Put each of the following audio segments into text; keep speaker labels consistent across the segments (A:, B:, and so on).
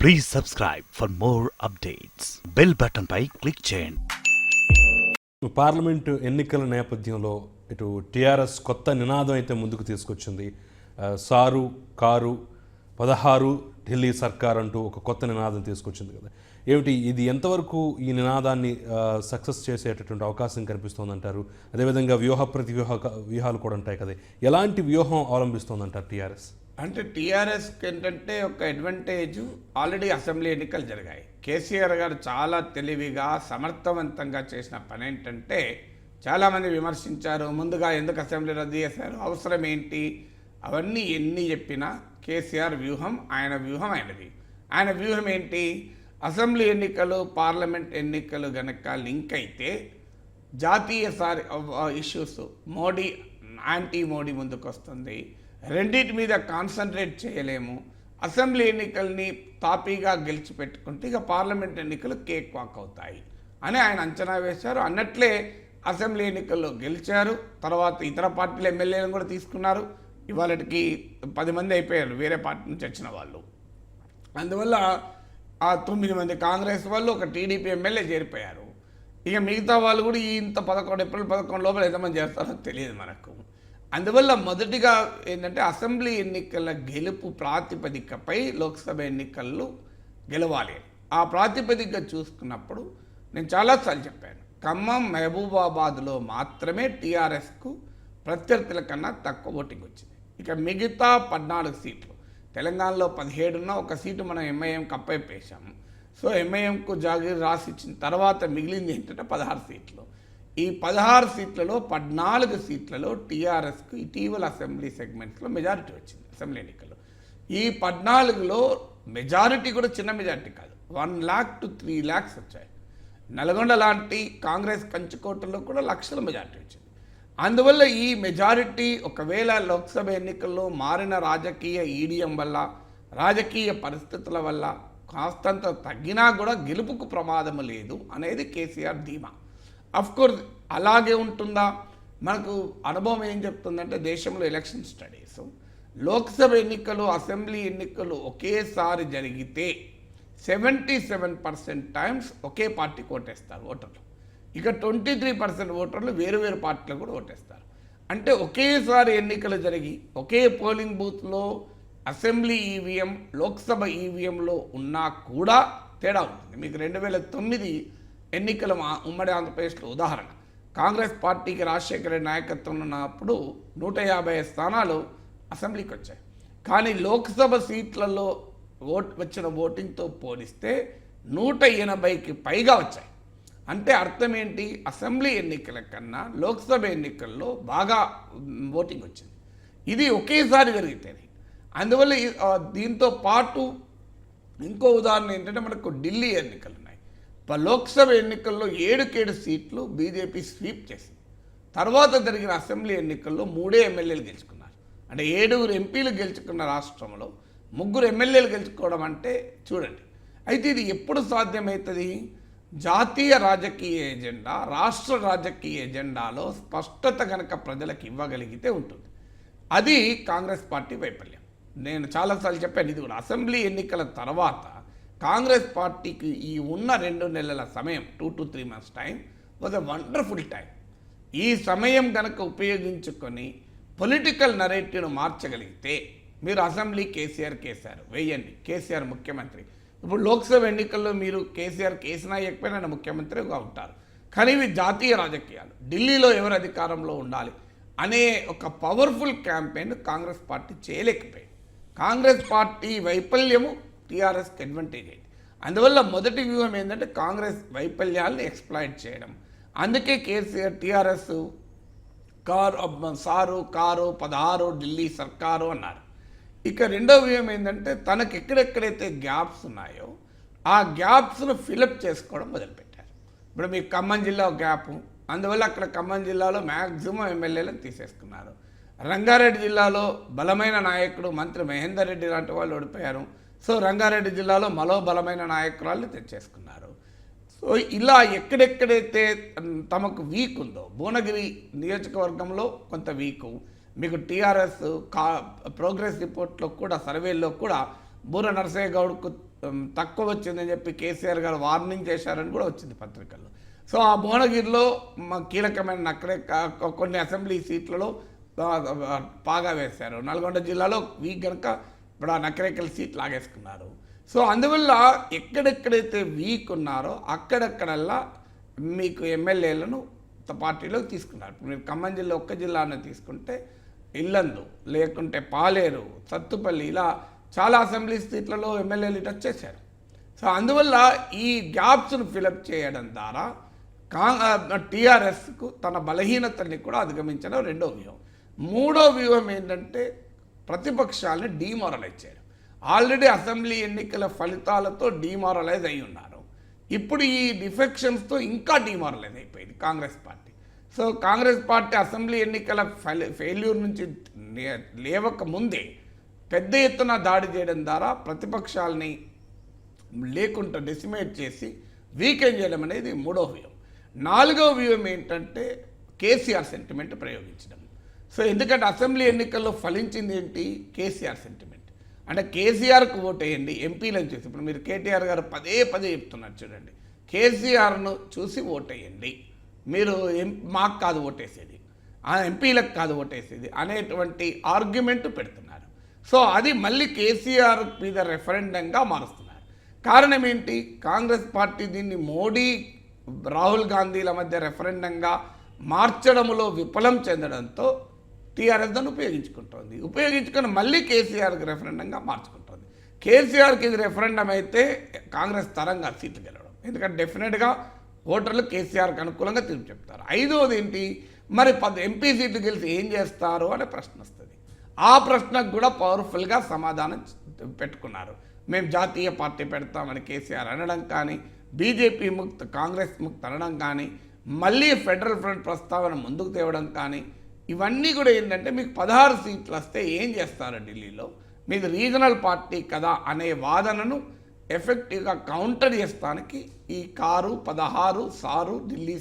A: Please subscribe for more updates. Bell button pi click చేయండి.
B: Parliament ఎన్నికల నేపథ్యంలో ఇటు టీఆర్ఎస్ కొత్త నినాదం అయితే ముందుకు తీసుకొచ్చింది. సారు కారు 16 ఢిల్లీ సర్కార్ అంటూ ఒక కొత్త నినాదం తీసుకొచ్చింది కదా. ఏమిటి ఇది, ఎంతవరకు ఈ నినాదాన్ని సక్సెస్ చేసేటటువంటి అవకాశం కనిపిస్తోందంటారు? అదేవిధంగా వ్యూహాలు కూడా ఉంటాయి కదా, ఎలాంటి వ్యూహం అవలంబిస్తోందంటారు టీఆర్ఎస్?
C: అంటే టీఆర్ఎస్కి ఏంటంటే ఒక అడ్వాంటేజ్, ఆల్రెడీ అసెంబ్లీ ఎన్నికలు జరిగాయి. కేసీఆర్ గారు చాలా తెలివిగా సమర్థవంతంగా చేసిన పని ఏంటంటే, చాలామంది విమర్శించారు, ముందుగా ఎందుకు అసెంబ్లీ రద్దు చేశారు, అవసరం ఏంటి, అవన్నీ ఎన్ని చెప్పినా కేసీఆర్ వ్యూహం ఆయన వ్యూహం ఆయనది. ఆయన వ్యూహం ఏంటి, అసెంబ్లీ ఎన్నికలు పార్లమెంట్ ఎన్నికలు గనక లింక్ అయితే జాతీయ ఇష్యూస్ మోడీ యాంటీ మోడీ ముందుకు వస్తుంది, రెండింటి మీద కాన్సన్ట్రేట్ చేయలేము, అసెంబ్లీ ఎన్నికల్ని తాపీగా గెలిచిపెట్టుకుంటే ఇక పార్లమెంట్ ఎన్నికలు కేక్ వాక్ అవుతాయి అని ఆయన అంచనా వేశారు. అన్నట్లే అసెంబ్లీ ఎన్నికల్లో గెలిచారు. తర్వాత ఇతర పార్టీల ఎమ్మెల్యేలను కూడా తీసుకున్నారు. ఇవాళకి 10 మంది అయిపోయారు వేరే పార్టీ నుంచి వచ్చిన వాళ్ళు. అందువల్ల ఆ 9 మంది కాంగ్రెస్ వాళ్ళు, ఒక టీడీపీ ఎమ్మెల్యే చేరిపోయారు. ఇక మిగతా వాళ్ళు కూడా ఇంత ఏప్రిల్ 11 లోపల ఎంతమంది చేస్తారో తెలియదు మనకు. అందువల్ల మొదటిగా ఏంటంటే అసెంబ్లీ ఎన్నికల గెలుపు ప్రాతిపదికపై లోక్సభ ఎన్నికల్లో గెలవాలి. ఆ ప్రాతిపదిక చూసుకున్నప్పుడు నేను చాలాసార్లు చెప్పాను, ఖమ్మం మహబూబాబాద్లో మాత్రమే టీఆర్ఎస్కు ప్రత్యర్థుల కన్నా తక్కువ ఓటింగ్ వచ్చింది. ఇక మిగతా 14 సీట్లు, తెలంగాణలో 17 ఉన్న ఒక సీటు మనం ఎంఐఎంకి అప్పైపేశాము. సో ఎంఐఎంకు జాగీర్ రాసి ఇచ్చిన తర్వాత మిగిలింది ఏంటంటే 16 సీట్లు. ఈ 16 సీట్లలో 14 సీట్లలో టీఆర్ఎస్కు ఇటీవల అసెంబ్లీ సెగ్మెంట్స్లో మెజారిటీ వచ్చింది. అసెంబ్లీ ఎన్నికల్లో ఈ 14లో మెజారిటీ కూడా చిన్న మెజారిటీ కాదు, 1 lakh to 3 lakhs వచ్చాయి. నల్గొండ లాంటి కాంగ్రెస్ కంచుకోటలో కూడా లక్షల మెజారిటీ వచ్చింది. అందువల్ల ఈ మెజారిటీ ఒకవేళ లోక్సభ ఎన్నికల్లో మారిన రాజకీయ ఈడియం వల్ల, రాజకీయ పరిస్థితుల వల్ల కాస్తంత తగ్గినా కూడా గెలుపుకు ప్రమాదం లేదు అనేది కేసీఆర్ ధీమా. అఫ్కోర్స్ అలాగే ఉంటుందా, మనకు అనుభవం ఏం చెప్తుందంటే, దేశంలో ఎలక్షన్ స్టడీస్ లోక్సభ ఎన్నికలు అసెంబ్లీ ఎన్నికలు ఒకేసారి జరిగితే 77% టైమ్స్ ఒకే పార్టీకి ఓటేస్తారు ఓటర్లు. ఇక 23% ఓటర్లు వేరు వేరు పార్టీలకు కూడా ఓటేస్తారు. అంటే ఒకేసారి ఎన్నికలు జరిగి ఒకే పోలింగ్ బూత్లో అసెంబ్లీ ఈవీఎం లోక్సభ ఈవీఎంలో ఉన్నా కూడా తేడా ఉంటుంది. మీకు 2009 ఎన్నికల ఉమ్మడి ఆంధ్రప్రదేశ్లో ఉదాహరణ, కాంగ్రెస్ పార్టీకి రాజశేఖర రెడ్డి నాయకత్వంలో ఉన్నప్పుడు 150 స్థానాలు అసెంబ్లీకి వచ్చాయి. కానీ లోక్సభ సీట్లలో వచ్చిన ఓటింగ్తో పోలిస్తే 180కి పైగా వచ్చాయి. అంటే అర్థం ఏంటి, అసెంబ్లీ ఎన్నికల కన్నా లోక్సభ ఎన్నికల్లో బాగా ఓటింగ్ వచ్చింది. ఇది ఒకేసారి జరిగితేనే. అందువల్ల దీంతో పాటు ఇంకో ఉదాహరణ ఏంటంటే, మనకు ఢిల్లీ ఎన్నికలు ఉన్నాయి. లోక్సభ ఎన్నికల్లో 7 సీట్లు బీజేపీ స్వీప్ చేసింది. తర్వాత జరిగిన అసెంబ్లీ ఎన్నికల్లో 3 ఎమ్మెల్యేలు గెలుచుకున్నారు. అంటే 7 ఎంపీలు గెలుచుకున్న రాష్ట్రంలో 3 ఎమ్మెల్యేలు గెలుచుకోవడం అంటే చూడండి. అయితే ఇది ఎప్పుడు సాధ్యమవుతుంది, జాతీయ రాజకీయ ఎజెండా రాష్ట్ర రాజకీయ ఎజెండాలో స్పష్టత కనుక ప్రజలకు ఇవ్వగలిగితే ఉంటుంది. అది కాంగ్రెస్ పార్టీ వైఫల్యం. నేను చాలాసార్లు చెప్పాను, ఇది కూడా అసెంబ్లీ ఎన్నికల తర్వాత కాంగ్రెస్ పార్టీకి ఈ ఉన్న 2 నెలల సమయం, 2 to 3 months time was a wonderful time. ఈ సమయం కనుక ఉపయోగించుకొని పొలిటికల్ నరేటివ్ను మార్చగలిగితే, మీరు అసెంబ్లీ కేసీఆర్ కేసారు వేయండి, కేసీఆర్ ముఖ్యమంత్రి. ఇప్పుడు లోక్సభ ఎన్నికల్లో మీరు కేసీఆర్ కేసినా ఎక్కడైనా ముఖ్యమంత్రిగా ఉంటారు. కానీ ఇవి జాతీయ రాజకీయాలు, ఢిల్లీలో ఎవరు అధికారంలో ఉండాలి అనే ఒక పవర్ఫుల్ క్యాంపెయిన్ కాంగ్రెస్ పార్టీ చేయలేకపోయింది. కాంగ్రెస్ పార్టీ వైఫల్యము టీఆర్ఎస్కి అడ్వాంటేజ్ అయింది. అందువల్ల మొదటి వ్యూహం ఏంటంటే కాంగ్రెస్ వైఫల్యాలను ఎక్స్ప్లాయిట్ చేయడం. అందుకే KCR TRS sir car 16 Delhi సర్కారు అన్నారు. ఇక రెండో వ్యూహం ఏంటంటే, తనకు ఎక్కడెక్కడైతే గ్యాప్స్ ఉన్నాయో ఆ గ్యాప్స్ను ఫిలప్ చేసుకోవడం మొదలుపెట్టారు. ఇప్పుడు మీకు ఖమ్మం జిల్లా ఒక గ్యాపు, అందువల్ల అక్కడ ఖమ్మం జిల్లాలో మ్యాక్సిమం ఎమ్మెల్యేలను తీసేసుకున్నారు. రంగారెడ్డి జిల్లాలో బలమైన నాయకుడు మంత్రి మహేందర్ రెడ్డి లాంటి వాళ్ళు ఓడిపోయారు. సో రంగారెడ్డి జిల్లాలో మరో బలమైన నాయకురాళ్ళు తెచ్చేసుకున్నారు. సో ఇలా ఎక్కడెక్కడైతే తమకు వీక్ ఉందో, భువనగిరి నియోజకవర్గంలో కొంత వీకు, మీకు టీఆర్ఎస్ ప్రోగ్రెస్ రిపోర్ట్లో కూడా, సర్వేల్లో కూడా బూర నరసయ్య గౌడ్కు తక్కువ వచ్చిందని చెప్పి కేసీఆర్ గారు వార్నింగ్ చేశారని కూడా వచ్చింది పత్రికల్లో. సో ఆ భువనగిరిలో కీలకమైన కొన్ని అసెంబ్లీ సీట్లలో పాగా వేశారు. నల్గొండ జిల్లాలో వీక్ కనుక ఇప్పుడు ఆ నకరేకల్ సీట్ లాగేసుకున్నారు. సో అందువల్ల ఎక్కడెక్కడైతే వీక్ ఉన్నారో అక్కడక్కడల్లా మీకు ఎమ్మెల్యేలను పార్టీలోకి తీసుకున్నారు. మీరు ఖమ్మం జిల్లా ఒక్క జిల్లాను తీసుకుంటే ఇల్లందు, లేకుంటే పాలేరు, సత్తుపల్లి, ఇలా చాలా అసెంబ్లీ సీట్లలో ఎమ్మెల్యేలు ఇటు వచ్చేసారు. సో అందువల్ల ఈ గ్యాప్స్ను ఫిలప్ చేయడం ద్వారా టీఆర్ఎస్కు తన బలహీనతల్ని కూడా అధిగమించడం రెండో వ్యూహం. మూడో వ్యూహం ఏంటంటే ప్రతిపక్షాలని డీమోరలైజ్ చేయడం. ఆల్రెడీ అసెంబ్లీ ఎన్నికల ఫలితాలతో డీమోరలైజ్ అయి ఉన్నారు. ఇప్పుడు ఈ డిఫెక్షన్స్తో ఇంకా డీమోరలైజ్ అయిపోయింది Congress party. So Congress party assembly ఎన్నికల ఫెయిల్యూర్ నుంచి లేవక ముందే పెద్ద ఎత్తున దాడి చేయడం ద్వారా ప్రతిపక్షాలని లేకుండా డెసిమేట్ చేసి వీకెండ్ చేయడం అనేది మూడో వ్యూహం. నాలుగో వ్యూహం ఏంటంటే కేసీఆర్ సెంటిమెంట్ ప్రయోగించడం. సో ఎందుకంటే అసెంబ్లీ ఎన్నికల్లో ఫలించింది ఏంటి? కేసీఆర్ సెంటిమెంట్. అంటే కేసీఆర్కు ఓటేయండి ఎంపీలను చూసి. ఇప్పుడు మీరు కేటీఆర్ గారు పదే చెప్తున్నారు చూడండి, కేసీఆర్ను చూసి ఓటేయండి, మీరు మాకు కాదు ఓటేసేది, ఆ ఎంపీలకు కాదు ఓటేసేది అనేటువంటి ఆర్గ్యుమెంట్ పెడుతున్నారు. సో అది మళ్ళీ కేసీఆర్ మీద రెఫరెండంగా మారుస్తున్నారు. కారణం ఏంటి? కాంగ్రెస్ పార్టీ దీన్ని మోడీ రాహుల్ గాంధీల మధ్య రెఫరెండంగా మార్చడంలో విఫలం చెందడంతో టీఆర్ఎస్ దాన్ని ఉపయోగించుకొని మళ్ళీ కేసీఆర్కి రెఫరెండంగా మార్చుకుంటుంది. కేసీఆర్కి ఇది రెఫరెండం అయితే కాంగ్రెస్ తరంగా సీట్లు గెలవడం, ఎందుకంటే డెఫినెట్గా ఓటర్లు కేసీఆర్కి అనుకూలంగా తీర్పు చెప్తారు. ఐదవది ఏంటి? మరి 10 ఎంపీ సీట్లు గెలిచి ఏం చేస్తారు అనే ప్రశ్న వస్తుంది. ఆ ప్రశ్నకు కూడా పవర్ఫుల్గా సమాధానం పెట్టుకున్నారు. మేము జాతీయ పార్టీ పెడతామని కేసీఆర్ అనడం కానీ, బీజేపీ ముక్త్ కాంగ్రెస్ ముక్త్ అనడం కానీ, మళ్ళీ ఫెడరల్ ఫ్రంట్ ప్రస్తావన ముందుకు తేవడం కానీ, ఇవన్నీ కూడా ఏంటంటే మీకు 16 సీట్లు వస్తే ఏం చేస్తారు ఢిల్లీలో, మీది రీజనల్ పార్టీ కదా అనే వాదనను ఎఫెక్టివ్గా కౌంటర్ చేస్తానికి ఈ 16 సారు ఢిల్లీ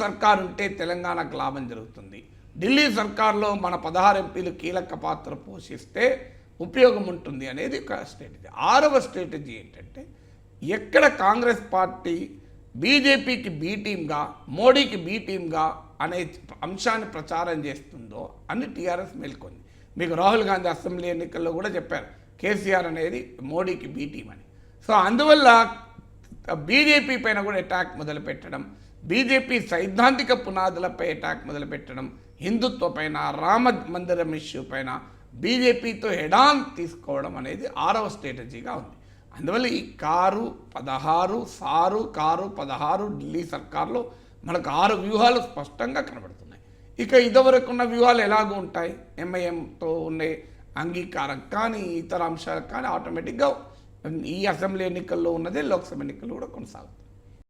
C: సర్కారు ఉంటే తెలంగాణకు లాభం జరుగుతుంది. ఢిల్లీ సర్కార్లో మన 16 ఎంపీలు కీలక పాత్ర పోషిస్తే ఉపయోగం ఉంటుంది అనేది ఒక స్ట్రాటజీ. 6వ స్ట్రాటజీ ఏంటంటే ఎక్కడ కాంగ్రెస్ పార్టీ బీజేపీకి బీ టీమ్గా, మోడీకి బీ టీమ్గా అనే అంశాన్ని ప్రచారం చేస్తుందో అని టీఆర్ఎస్ మేల్కొంది. మీకు రాహుల్ గాంధీ అసెంబ్లీ ఎన్నికల్లో కూడా చెప్పారు కేసీఆర్ అనేది మోడీకి బీ టీమ్ అని. సో అందువల్ల బీజేపీ పైన కూడా అటాక్ మొదలుపెట్టడం, బీజేపీ సైద్ధాంతిక పునాదులపై అటాక్ మొదలుపెట్టడం, హిందుత్వ పైన, రామ మందిరం ఇష్యూ పైన బీజేపీతో హెడాన్ తీసుకోవడం అనేది 6వ స్ట్రాటజీగా ఉంది. అందువల్ల ఈ 16 ఢిల్లీ సర్కార్లో మనకు 6 వ్యూహాలు స్పష్టంగా కనబడుతున్నాయి. ఇక ఇదివరకు ఉన్న వ్యూహాలు ఎలాగూ ఉంటాయి? ఎంఐఎంతో ఉండే అంగీకారం కానీ, ఇతర అంశాలు కానీ ఆటోమేటిక్గా ఈ అసెంబ్లీ ఎన్నికల్లో ఉన్నదే లోక్సభ ఎన్నికలు కూడా కొనసాగుతాయి.